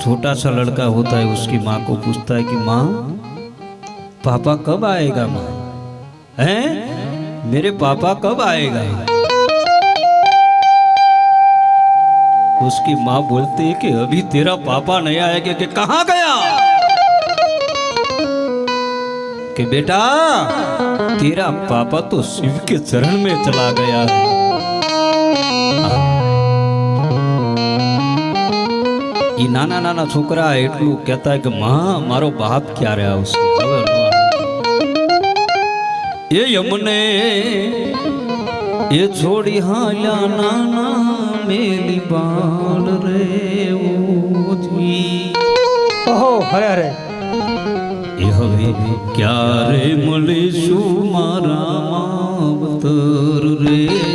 छोटा सा लड़का होता है, उसकी माँ को पूछता है कि माँ पापा कब आएगा, माँ हैं मेरे पापा कब आएगा। उसकी माँ बोलती है कि अभी तेरा पापा नहीं आएगा। कि कहाँ गया। कि बेटा तेरा पापा तो शिव के चरण में चला गया है। ये नाना नाना छोकरा एटलू कहता है कि माँ मारो बाप क्या रहा उसने। ये यमुने ये छोड़ी हाल्या नाना मेरी बाल रे ओजी। ओहो हरे हरे ये हवे क्या रे मलेशु मारा मावतर रे।